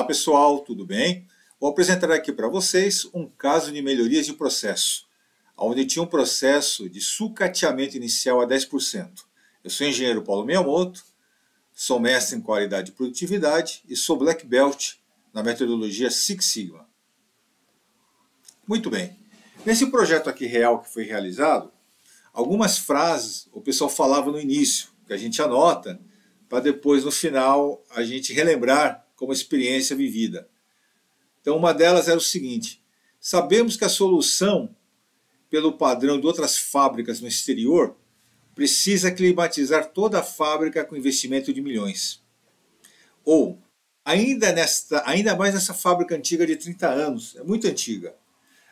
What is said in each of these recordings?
pessoal, tudo bem? Vou apresentar aqui para vocês um caso de melhorias de processo, onde tinha um processo de sucateamento inicial a 10%. Eu sou engenheiro Paulo Miyamoto, sou mestre em qualidade e produtividade e sou Black Belt na metodologia Six Sigma. Muito bem, nesse projeto aqui real que foi realizado, algumas frases o pessoal falava no início, que a gente anota, para depois no final a gente relembrar como experiência vivida. Então uma delas era o seguinte: sabemos que a solução pelo padrão de outras fábricas no exterior precisa climatizar toda a fábrica com investimento de milhões. Ou, ainda mais nessa fábrica antiga de 30 anos, é muito antiga,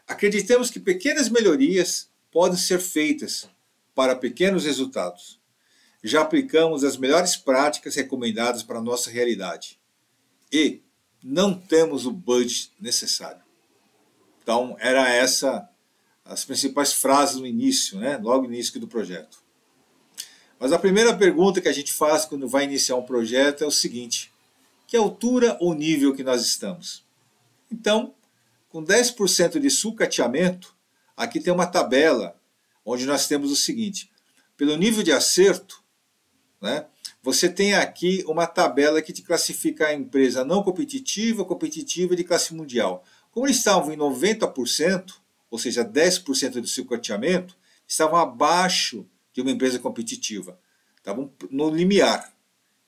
acreditamos que pequenas melhorias podem ser feitas para pequenos resultados. Já aplicamos as melhores práticas recomendadas para a nossa realidade. E não temos o budget necessário. Então, era essa as principais frases no início, né? Logo no início do projeto. Mas a primeira pergunta que a gente faz quando vai iniciar um projeto é o seguinte: que altura ou nível que nós estamos? Então, com 10% de sucateamento, aqui tem uma tabela onde nós temos o seguinte: pelo nível de acerto, né, você tem aqui uma tabela que te classifica a empresa não competitiva, competitiva de classe mundial. Como eles estavam em 90%, ou seja, 10% de sucateamento, estavam abaixo de uma empresa competitiva. Estavam no limiar.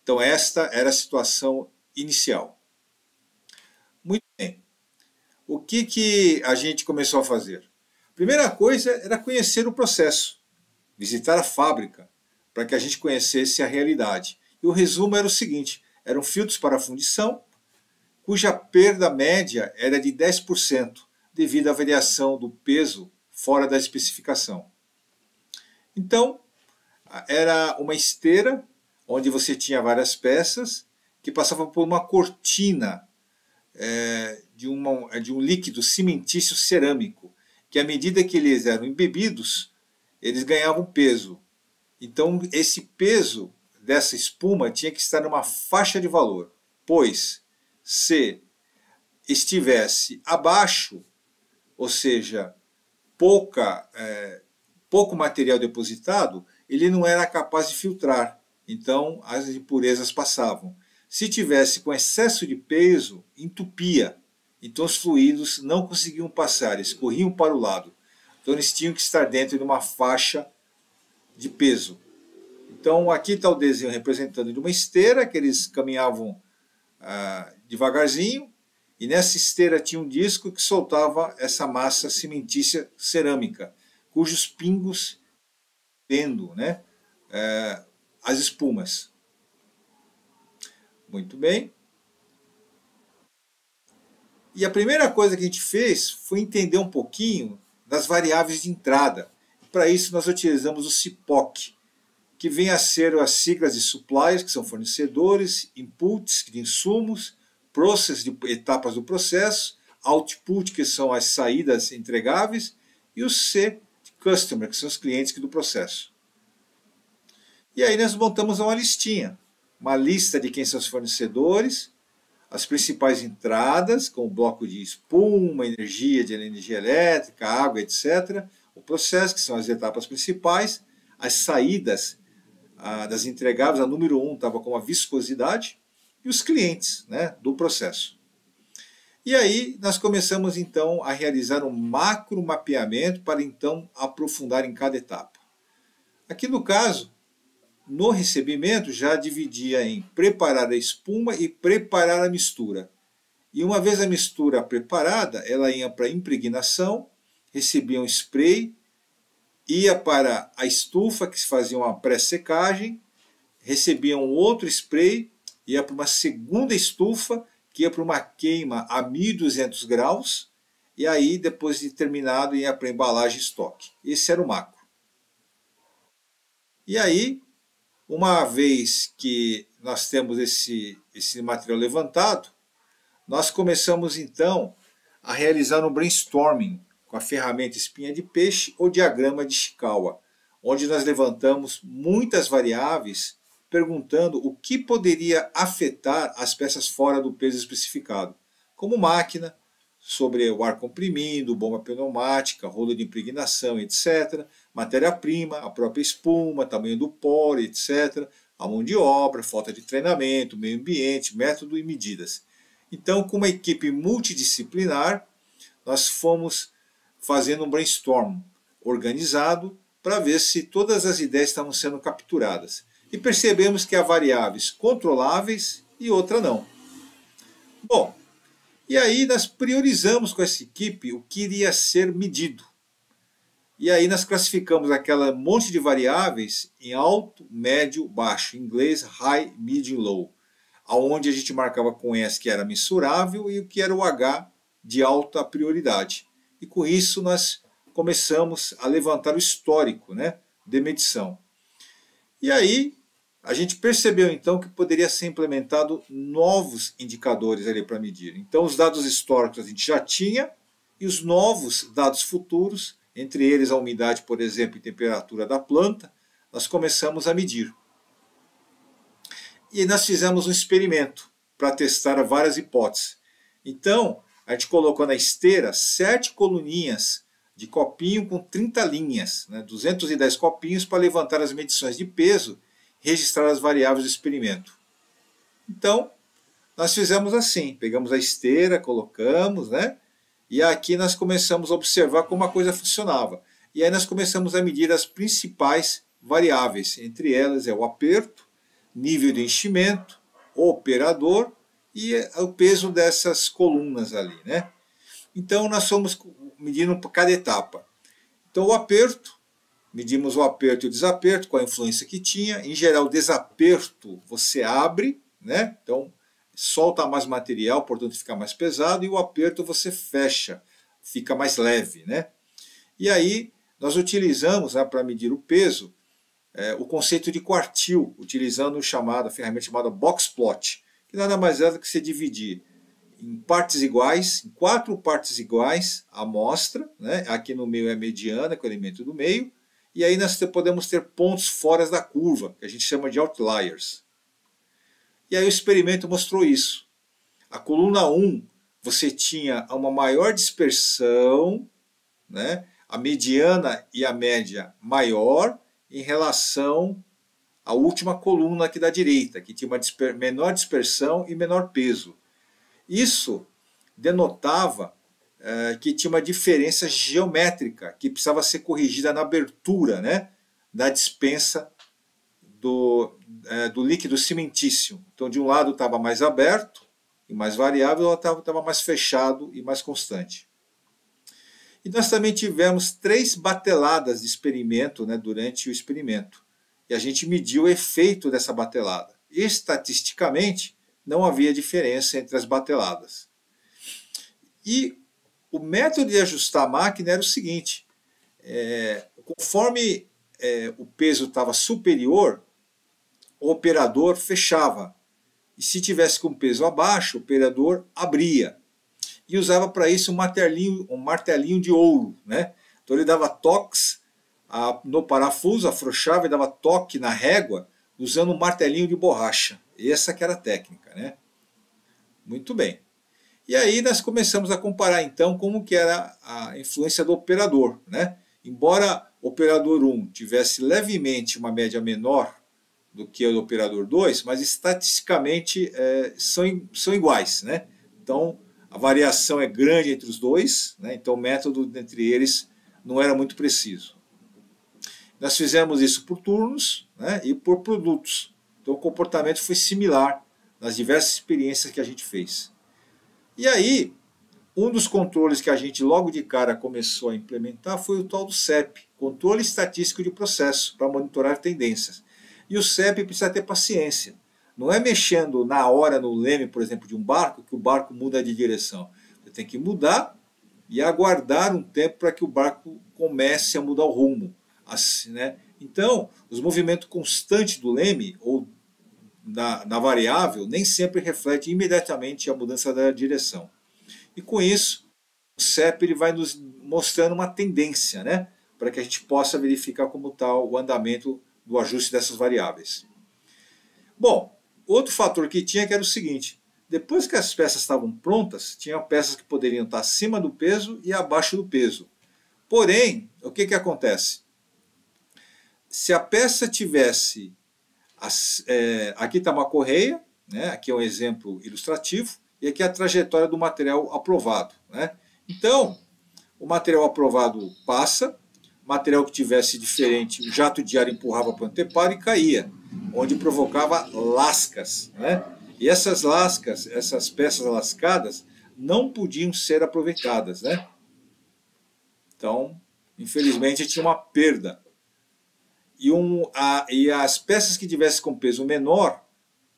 Então esta era a situação inicial. Muito bem. O que a gente começou a fazer? Primeira coisa era conhecer o processo, visitar a fábrica, para que a gente conhecesse a realidade. E o resumo era o seguinte: eram filtros para fundição, cuja perda média era de 10%, devido à variação do peso fora da especificação. Então, era uma esteira, onde você tinha várias peças, que passavam por uma cortina de um líquido cimentício cerâmico, que à medida que eles eram embebidos, eles ganhavam peso. Então, esse peso dessa espuma tinha que estar numa faixa de valor, pois se estivesse abaixo, ou seja, pouco material depositado, ele não era capaz de filtrar, então as impurezas passavam. Se tivesse com excesso de peso, entupia, então os fluidos não conseguiam passar, eles corriam para o lado. Então eles tinham que estar dentro de uma faixa de peso. Então aqui está o desenho representando de uma esteira que eles caminhavam devagarzinho, e nessa esteira tinha um disco que soltava essa massa cimentícia cerâmica, cujos pingos vendo, né, as espumas. Muito bem. E a primeira coisa que a gente fez foi entender um pouquinho das variáveis de entrada. Para isso nós utilizamos o CIPOC, que vem a ser as siglas de suppliers, que são fornecedores, inputs, de insumos, process, de etapas do processo, output, que são as saídas entregáveis, e o C, de customer, que são os clientes do processo. E aí nós montamos uma listinha, uma lista de quem são os fornecedores, as principais entradas, com o bloco de espuma, energia, de energia elétrica, água, etc. O processo, que são as etapas principais, as saídas das entregáveis, a número 1 estava com a viscosidade, e os clientes, né, do processo. E aí nós começamos então a realizar um macro mapeamento para então aprofundar em cada etapa. Aqui no caso, no recebimento já dividia em preparar a espuma e preparar a mistura. E uma vez a mistura preparada, ela ia para impregnação, recebia um spray, ia para a estufa, que se fazia uma pré-secagem, recebia um outro spray, ia para uma segunda estufa, que ia para uma queima a 1.200 graus, e aí, depois de terminado, ia para a embalagem estoque. Esse era o macro. E aí, uma vez que nós temos esse material levantado, nós começamos então a realizar um brainstorming com a ferramenta espinha de peixe ou diagrama de Ishikawa, onde nós levantamos muitas variáveis perguntando o que poderia afetar as peças fora do peso especificado, como máquina, sobre o ar comprimido, bomba pneumática, rolo de impregnação, etc., matéria-prima, a própria espuma, tamanho do poro, etc., a mão de obra, falta de treinamento, meio ambiente, método e medidas. Então, com uma equipe multidisciplinar, nós fomos fazendo um brainstorm organizado para ver se todas as ideias estavam sendo capturadas. E percebemos que há variáveis controláveis e outra não. Bom, e aí nós priorizamos com essa equipe o que iria ser medido. E aí nós classificamos aquela monte de variáveis em alto, médio, baixo, em inglês high, medium, low, aonde a gente marcava com S que era mensurável e o que era o H de alta prioridade. E com isso nós começamos a levantar o histórico, né, de medição. E aí a gente percebeu então que poderia ser implementado novos indicadores ali para medir. Então os dados históricos a gente já tinha e os novos dados futuros, entre eles a umidade, por exemplo, e temperatura da planta, nós começamos a medir. E nós fizemos um experimento para testar várias hipóteses. Então, a gente colocou na esteira 7 coluninhas de copinho com 30 linhas, né, 210 copinhos para levantar as medições de peso, registrar as variáveis do experimento. Então, nós fizemos assim, pegamos a esteira, colocamos, né, e aqui nós começamos a observar como a coisa funcionava. E aí nós começamos a medir as principais variáveis, entre elas é o aperto, nível de enchimento, o operador e o peso dessas colunas ali, né? Então nós fomos medindo por cada etapa. Então o aperto, medimos o aperto e o desaperto, com a influência que tinha. Em geral, o desaperto você abre, né? Então solta mais material, portanto fica mais pesado, e o aperto você fecha, fica mais leve, né? E aí nós utilizamos, né, para medir o peso, o conceito de quartil, utilizando a ferramenta chamada boxplot, que nada mais é do que você dividir em partes iguais, em 4 partes iguais a amostra, né? Aqui no meio é a mediana, que é o elemento do meio, e aí nós podemos ter pontos fora da curva, que a gente chama de outliers. E aí o experimento mostrou isso. A coluna 1, você tinha uma maior dispersão, né? A mediana e a média maior em relação à última coluna aqui da direita, que tinha uma menor dispersão e menor peso. Isso denotava que tinha uma diferença geométrica que precisava ser corrigida na abertura, né, da dispensa do líquido cimentício. Então, de um lado estava mais aberto e mais variável, do outro estava mais fechado e mais constante. E nós também tivemos 3 bateladas de experimento, né, durante o experimento. E a gente mediu o efeito dessa batelada. Estatisticamente, não havia diferença entre as bateladas. E o método de ajustar a máquina era o seguinte: conforme o peso estava superior, o operador fechava. E se tivesse com peso abaixo, o operador abria. E usava para isso um martelinho de ouro, né? Então ele dava toques no parafuso, afrouxava e dava toque na régua usando um martelinho de borracha. Essa que era a técnica, né? Muito bem. E aí nós começamos a comparar então como que era a influência do operador, né? Embora o operador 1 tivesse levemente uma média menor do que o do operador 2, mas estatisticamente são iguais, né? Então a variação é grande entre os dois, né? Então o método entre eles não era muito preciso. Nós fizemos isso por turnos, né, e por produtos. Então o comportamento foi similar nas diversas experiências que a gente fez. E aí, um dos controles que a gente logo de cara começou a implementar foi o tal do CEP, Controle Estatístico de Processo, para monitorar tendências. E o CEP precisa ter paciência. Não é mexendo na hora no leme, por exemplo, de um barco, que o barco muda de direção. Você tem que mudar e aguardar um tempo para que o barco comece a mudar o rumo. Assim, né? Então, os movimentos constantes do leme ou na variável nem sempre refletem imediatamente a mudança da direção. E com isso, o CEP ele vai nos mostrando uma tendência, né? Para que a gente possa verificar como está o andamento do ajuste dessas variáveis. Bom, outro fator que tinha que era o seguinte: depois que as peças estavam prontas, tinham peças que poderiam estar acima do peso e abaixo do peso. Porém, o que acontece? Se a peça tivesse... aqui está uma correia, né? Aqui é um exemplo ilustrativo, e aqui é a trajetória do material aprovado, né? Então, o material aprovado passa, material que tivesse diferente, o jato de ar empurrava para o anteparo e caía, onde provocava lascas, né? E essas lascas, essas peças lascadas, não podiam ser aproveitadas, né? Então, infelizmente, tinha uma perda. E as peças que tivessem com peso menor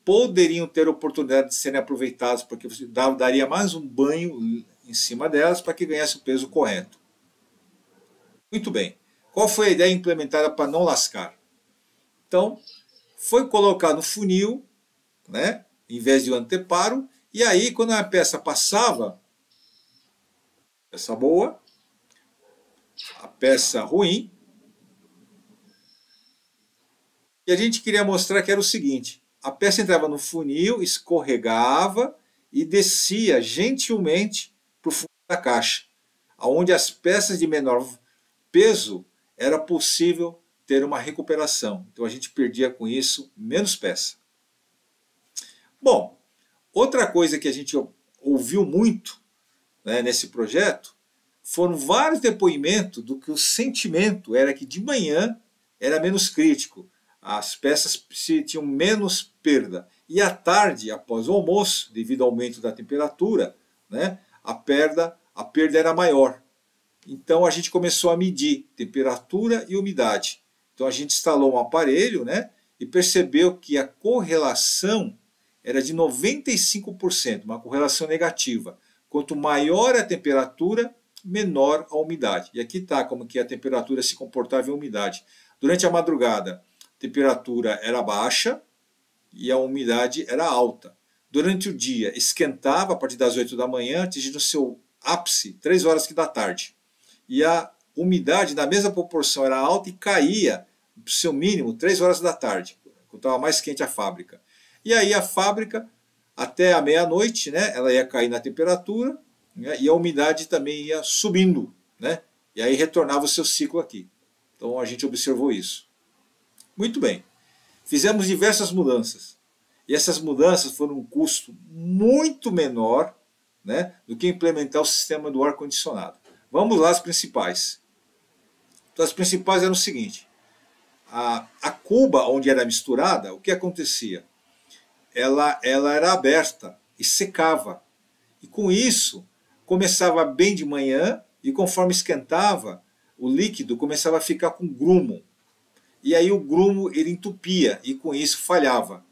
poderiam ter oportunidade de serem aproveitadas, porque você daria mais um banho em cima delas para que ganhasse o peso correto. Muito bem. Qual foi a ideia implementada para não lascar? Então, foi colocar no funil, né, em vez de um anteparo, e aí, quando a peça passava, peça boa, a peça ruim, e a gente queria mostrar que era o seguinte: a peça entrava no funil, escorregava e descia gentilmente para o fundo da caixa, onde as peças de menor peso era possível ter uma recuperação. Então a gente perdia com isso menos peça. Bom, outra coisa que a gente ouviu muito, né, nesse projeto foram vários depoimentos do que o sentimento era que de manhã era menos crítico. As peças tinham menos perda. E à tarde, após o almoço, devido ao aumento da temperatura, né, a perda era maior. Então a gente começou a medir temperatura e umidade. Então a gente instalou um aparelho, né, e percebeu que a correlação era de 95%, uma correlação negativa. Quanto maior a temperatura, menor a umidade. E aqui está como que a temperatura se comportava em umidade. Durante a madrugada, a temperatura era baixa e a umidade era alta. Durante o dia, esquentava a partir das 8 da manhã, atingindo seu ápice 3 horas da tarde. E a umidade, na mesma proporção, era alta e caía para o seu mínimo 3 horas da tarde, quando estava mais quente a fábrica. E aí a fábrica, até a meia-noite, né, ela ia cair na temperatura, né, e a umidade também ia subindo, né, e aí retornava o seu ciclo aqui. Então a gente observou isso. Muito bem. Fizemos diversas mudanças. E essas mudanças foram um custo muito menor, né, do que implementar o sistema do ar-condicionado. Vamos lá as principais. Então, as principais eram o seguinte: a cuba onde era misturada, o que acontecia? Ela era aberta e secava. E com isso, começava bem de manhã e conforme esquentava, o líquido começava a ficar com grumo. E aí o grumo ele entupia e com isso falhava.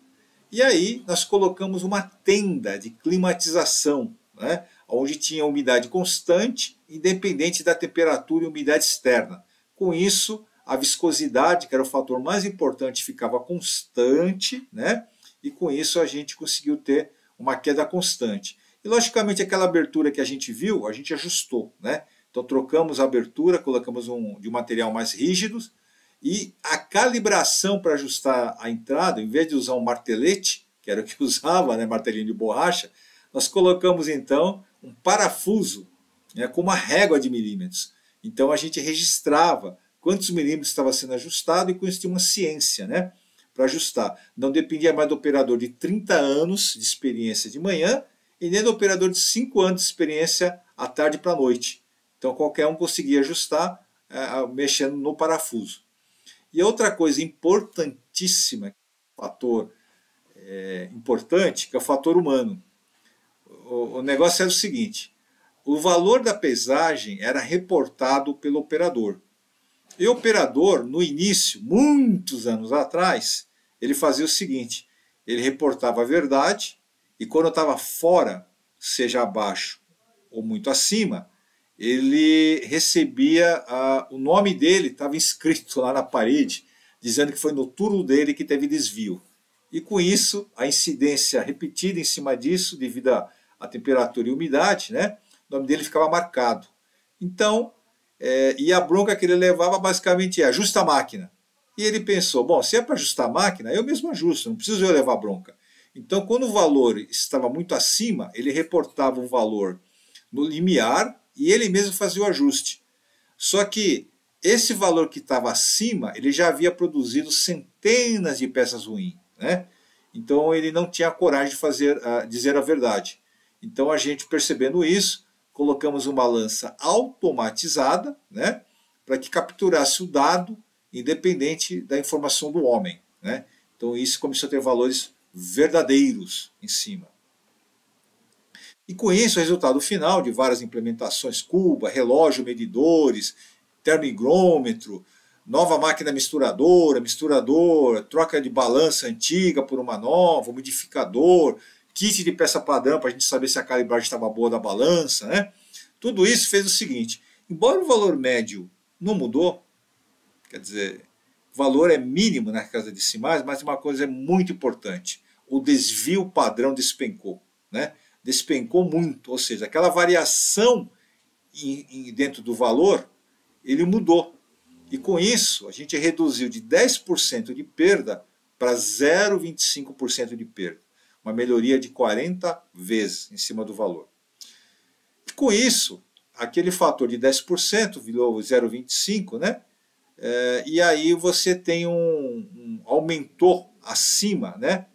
E aí nós colocamos uma tenda de climatização, né, onde tinha umidade constante, independente da temperatura e umidade externa. Com isso, a viscosidade, que era o fator mais importante, ficava constante, né, e com isso a gente conseguiu ter uma queda constante. E logicamente aquela abertura que a gente viu, a gente ajustou, né? Então trocamos a abertura, colocamos de um material mais rígido, e a calibração para ajustar a entrada, em vez de usar um martelete, que era o que usava, né, martelinho de borracha, nós colocamos então um parafuso, né, com uma régua de milímetros. Então a gente registrava quantos milímetros estava sendo ajustado e com isso tinha uma ciência, né, para ajustar. Não dependia mais do operador de 30 anos de experiência de manhã e nem do operador de 5 anos de experiência à tarde para a noite. Então qualquer um conseguia ajustar mexendo no parafuso. E outra coisa importantíssima, fator importante, que é o fator humano. O negócio era o seguinte: o valor da pesagem era reportado pelo operador. E o operador, no início, muitos anos atrás, ele fazia o seguinte: ele reportava a verdade e quando estava fora, seja abaixo ou muito acima, ele recebia, o nome dele estava escrito lá na parede, dizendo que foi no turno dele que teve desvio. E com isso, a incidência repetida em cima disso, devido à temperatura e umidade, né, o nome dele ficava marcado. Então, e a bronca que ele levava basicamente é: ajusta a máquina. E ele pensou, bom, se é para ajustar a máquina, eu mesmo ajusto, não preciso eu levar bronca. Então, quando o valor estava muito acima, ele reportava um valor no limiar e ele mesmo fazia o ajuste. Só que esse valor que estava acima, ele já havia produzido centenas de peças ruins, né? Então ele não tinha coragem de dizer a verdade. Então a gente, percebendo isso, colocamos uma balança automatizada, né, para que capturasse o dado independente da informação do homem, né? Então isso começou a ter valores verdadeiros em cima. E com isso, o resultado final de várias implementações, cuba, relógio, medidores, termigrômetro, nova máquina misturadora, misturador, troca de balança antiga por uma nova, modificador, kit de peça padrão para a gente saber se a calibragem estava boa da balança, né? Tudo isso fez o seguinte, embora o valor médio não mudou, quer dizer, o valor é mínimo na casa decimais, mas uma coisa é muito importante, o desvio padrão despencou, né? Despencou muito, ou seja, aquela variação dentro do valor, ele mudou. E com isso, a gente reduziu de 10% de perda para 0,25% de perda. Uma melhoria de 40 vezes em cima do valor. E com isso, aquele fator de 10% virou 0,25%, né? E aí você tem aumentou acima, né,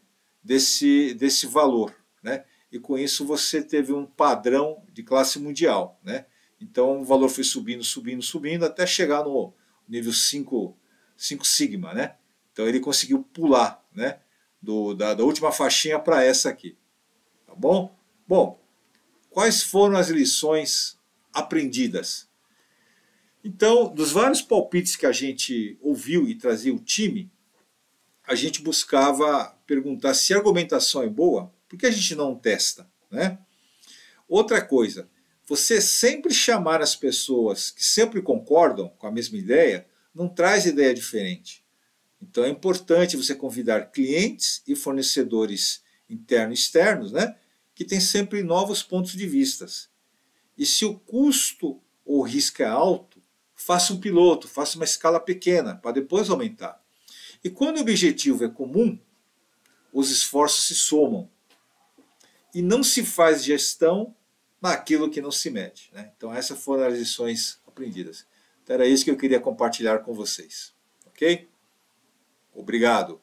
desse valor, né? E com isso você teve um padrão de classe mundial, né? Então o valor foi subindo, subindo, subindo, até chegar no nível 5 sigma, né? Então ele conseguiu pular, né, da última faixinha para essa aqui. Tá bom? Bom, quais foram as lições aprendidas? Então, dos vários palpites que a gente ouviu e trazia o time, a gente buscava perguntar se a argumentação é boa, por que a gente não testa, né? Outra coisa, você sempre chamar as pessoas que sempre concordam com a mesma ideia, não traz ideia diferente. Então é importante você convidar clientes e fornecedores internos e externos, né, que têm sempre novos pontos de vista. E se o custo ou risco é alto, faça um piloto, faça uma escala pequena, para depois aumentar. E quando o objetivo é comum, os esforços se somam. E não se faz gestão naquilo que não se mede, né? Então essas foram as lições aprendidas. Então era isso que eu queria compartilhar com vocês. Ok? Obrigado.